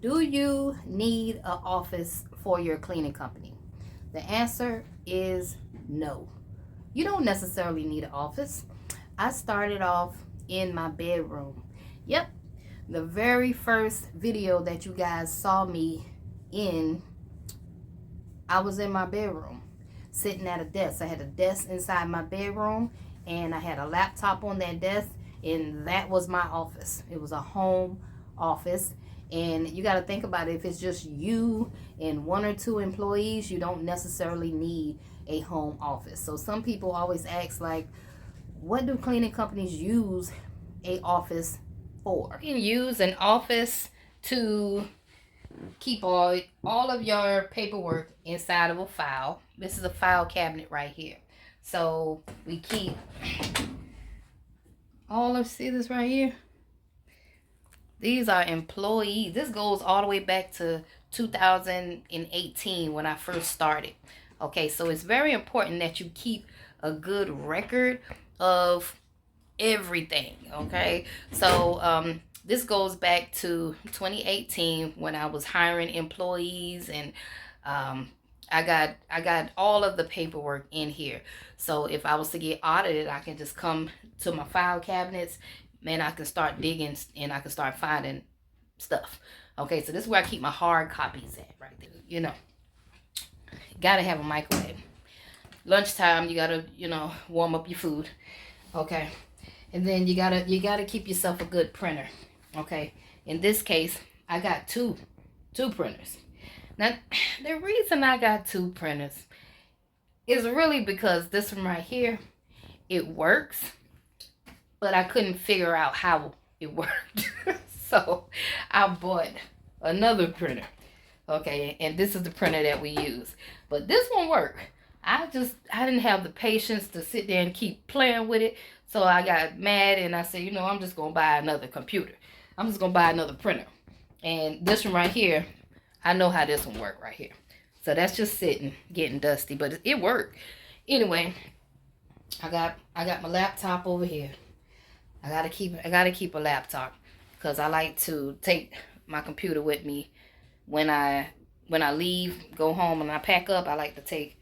Do you need an office for your cleaning company? The answer is no. You don't necessarily need an office. I started off in my bedroom. Yep, the very first video that you guys saw me in, I was in my bedroom sitting at a desk. I had a desk inside my bedroom and I had a laptop on that desk, and that was my office. It was a home office. And you got to think about it. If it's just you and one or two employees, you don't necessarily need a home office. So some people always ask, like, what do cleaning companies use a office for? You can use an office to keep all of your paperwork inside of a file. This is a file cabinet right here. So we keep all of, see this right here? These are employees. This goes all the way back to 2018 when I first started. Okay, so it's very important that you keep a good record of everything. Okay, so this goes back to 2018 when I was hiring employees, and I got all of the paperwork in here. So if I was to get audited, I can just come to my file cabinets, and I can start digging and I can start finding stuff. Okay, so this is where I keep my hard copies at right there. You know, gotta have a microwave. Lunchtime, you gotta, warm up your food. Okay, and then you gotta keep yourself a good printer. Okay, in this case, I got two printers. Now, the reason I got two printers is really because this one right here, it works, but I couldn't figure out how it worked. So I bought another printer. Okay, and this is the printer that we use. But this one worked. I didn't have the patience to sit there and keep playing with it. So I got mad and I said, I'm just going to buy another computer. I'm just going to buy another printer. And this one right here, I know how this one worked right here. So that's just sitting, getting dusty, but it worked. Anyway, I got my laptop over here. I gotta keep a laptop because I like to take my computer with me when I leave, go home, and I pack up. I like to take,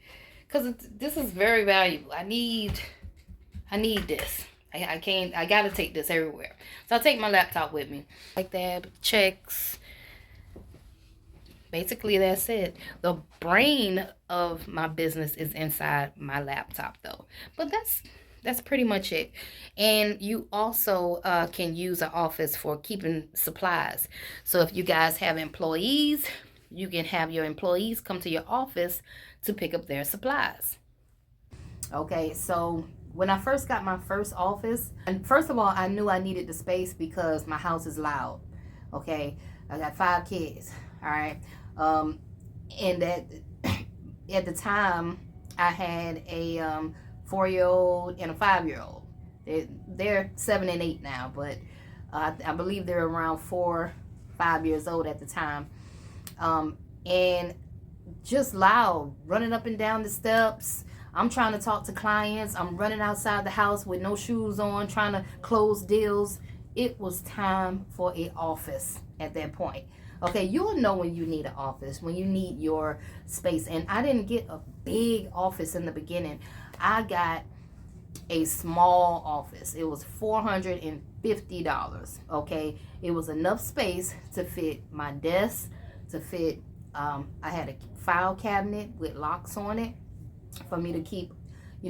because this is very valuable. I need this. I gotta take this everywhere. So I take my laptop with me like that. Checks. Basically, that's it. The brain of my business is inside my laptop, though. But that's pretty much it. And you also can use an office for keeping supplies. So if you guys have employees, you can have your employees come to your office to pick up their supplies. Okay, so when I first got my first office, and first of all, I knew I needed the space because my house is loud. Okay, I got 5 kids. All right, and at the time, I had a 4-year-old and a 5-year-old. They're 7 and 8 now, but I believe they're around 4-5 years old at the time. And just loud, running up and down the steps. I'm trying to talk to clients. I'm running outside the house with no shoes on, trying to close deals. It was time for an office at that point. Okay, you'll know when you need an office, when you need your space. And I didn't get a big office in the beginning. I got a small office. It was $450. Okay, it was enough space to fit my desk, to fit. I had a file cabinet with locks on it for me to keep,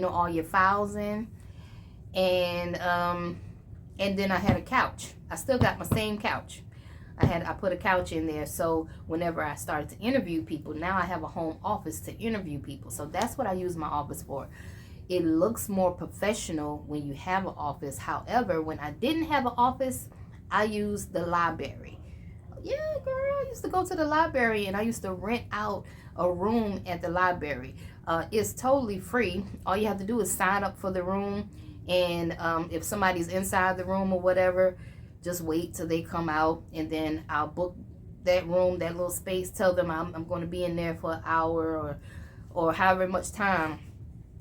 all your files in, and then I had a couch. I still got my same couch. I put a couch in there, so whenever I started to interview people, now I have a home office to interview people. So that's what I use my office for. It looks more professional when you have an office. However, when I didn't have an office, I used the library. Yeah, girl, I used to go to the library and I used to rent out a room at the library. It's totally free. All you have to do is sign up for the room, and if somebody's inside the room or whatever, just wait till they come out, and then I'll book that room, that little space, tell them I'm going to be in there for an hour or however much time,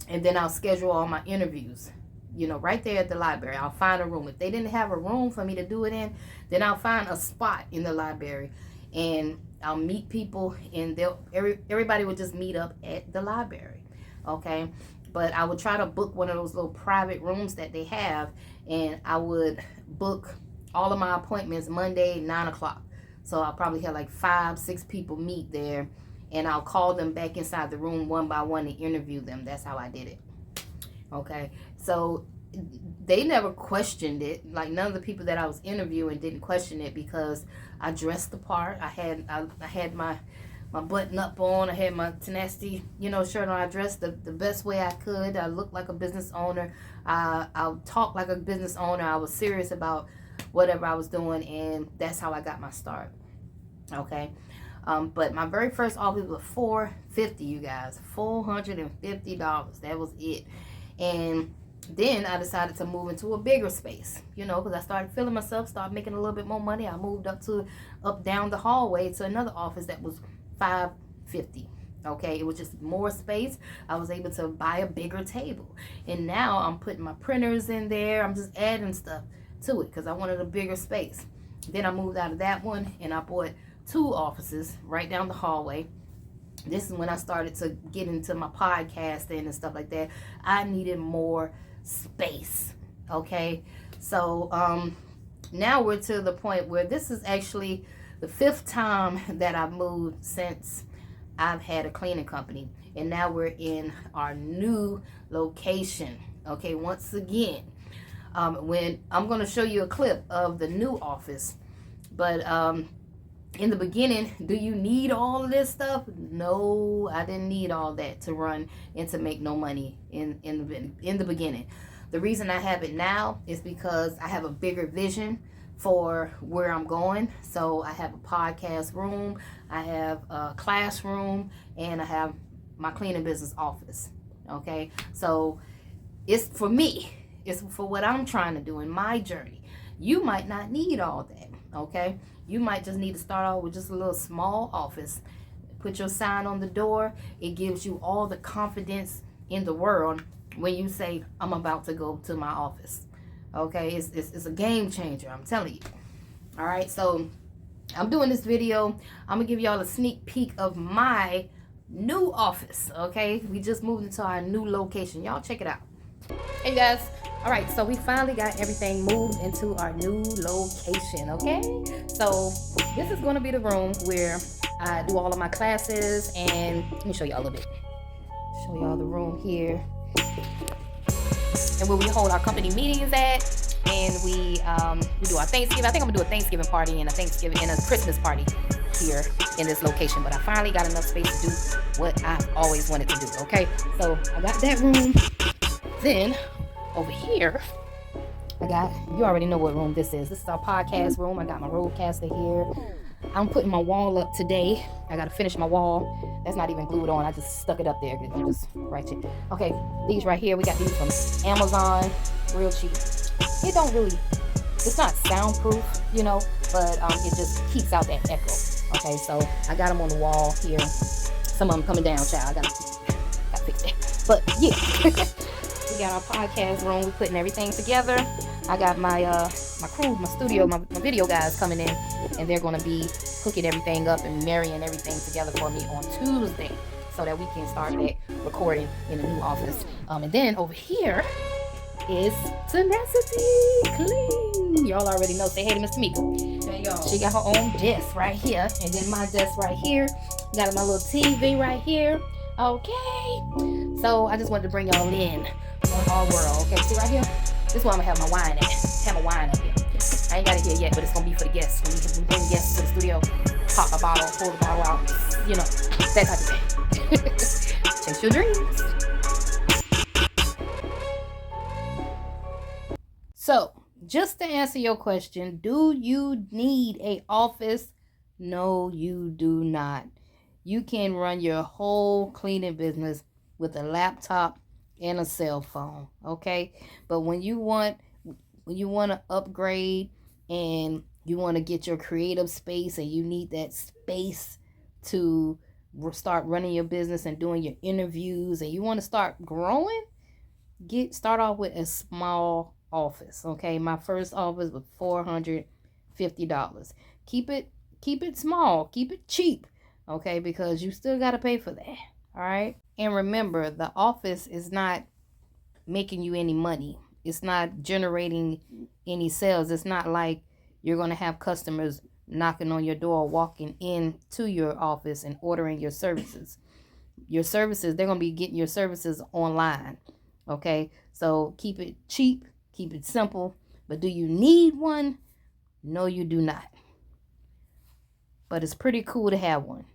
and then I'll schedule all my interviews, right there at the library. I'll find a room. If they didn't have a room for me to do it in, then I'll find a spot in the library, and I'll meet people, and everybody would just meet up at the library. Okay, but I would try to book one of those little private rooms that they have, and I would book all of my appointments Monday 9 o'clock. So I'll probably have like 5-6 people meet there, and I'll call them back inside the room one by one and interview them. That's how I did it. Okay, so they never questioned it. Like, none of the people that I was interviewing didn't question it, because I dressed the part. I had my button up on. I had my Tenacity, shirt on. I dressed the best way I could. I looked like a business owner. I talked like a business owner. I was serious about whatever I was doing, and that's how I got my start. Okay. But my very first office was $450, you guys. $450. That was it. And then I decided to move into a bigger space, because I started feeling myself, started making a little bit more money. I moved up down the hallway to another office that was $550. Okay, it was just more space. I was able to buy a bigger table, and now I'm putting my printers in there. I'm just adding stuff to it because I wanted a bigger space. Then I moved out of that one, and I bought 2 offices right down the hallway. This is when I started to get into my podcasting and stuff like that. I needed more space. Okay, so now we're to the point where this is actually the 5th time that I've moved since I've had a cleaning company, and now we're in our new location. Okay, once again, when I'm going to show you a clip of the new office, but in the beginning, do you need all of this stuff? No, I didn't need all that to run and to make no money in the beginning. The reason I have it now is because I have a bigger vision for where I'm going. So I have a podcast room, I have a classroom, and I have my cleaning business office. Okay, so it's for me. It's for what I'm trying to do in my journey. You might not need all that. Okay, you might just need to start off with just a little small office. Put your sign on the door. It gives you all the confidence in the world when you say, I'm about to go to my office. Okay, it's a game changer, I'm telling you. All right, so I'm doing this video. I'm gonna give y'all a sneak peek of my new office. Okay, we just moved into our new location. Y'all check it out. Hey guys. All right, so we finally got everything moved into our new location. Okay, so this is going to be the room where I do all of my classes, and let me show y'all a little bit. Show y'all the room here, and where we hold our company meetings at, and we do our Thanksgiving. I think I'm gonna do a Thanksgiving party and a Christmas party here in this location. But I finally got enough space to do what I've always wanted to do. Okay, so I got that room. Then over here, you already know what room this is. This is our podcast room. I got my roadcaster here. I'm putting my wall up today. I got to finish my wall. That's not even glued on. I just stuck it up there. Just right here. Okay, these right here, we got these from Amazon. Real cheap. It's not soundproof, but it just keeps out that echo. Okay, so I got them on the wall here. Some of them coming down, child. I got to fix that. But yeah. We got our podcast room. We're putting everything together. I got my crew, my studio, my video guys coming in, and they're going to be hooking everything up and marrying everything together for me on Tuesday, so that we can start that recording in the new office. And then over here is Tenacity Clean. Y'all already know. Say hey to Miss Tamika. Hey, y'all. She got her own desk right here, and then my desk right here. Got my little TV right here. Okay, so I just wanted to bring y'all in on our world. Okay, see right here? This is where I'm gonna have my wine at. Have my wine up here. I ain't got it here yet, but it's gonna be for the guests. When we bring guests to the studio, pop a bottle, pull the bottle out, that type of thing. Chase your dreams. So, just to answer your question, do you need an office? No, you do not. You can run your whole cleaning business with a laptop and a cell phone, okay? But when you want to upgrade and you want to get your creative space and you need that space to start running your business and doing your interviews and you want to start growing, start off with a small office, okay? My first office was $450. Keep keep it small, keep it cheap, okay, because you still got to pay for that. All right. And remember, the office is not making you any money. It's not generating any sales. It's not like you're going to have customers knocking on your door, walking into your office and ordering your services. Your services, they're going to be getting your services online. Okay. So keep it cheap, keep it simple. But do you need one? No, you do not. But it's pretty cool to have one.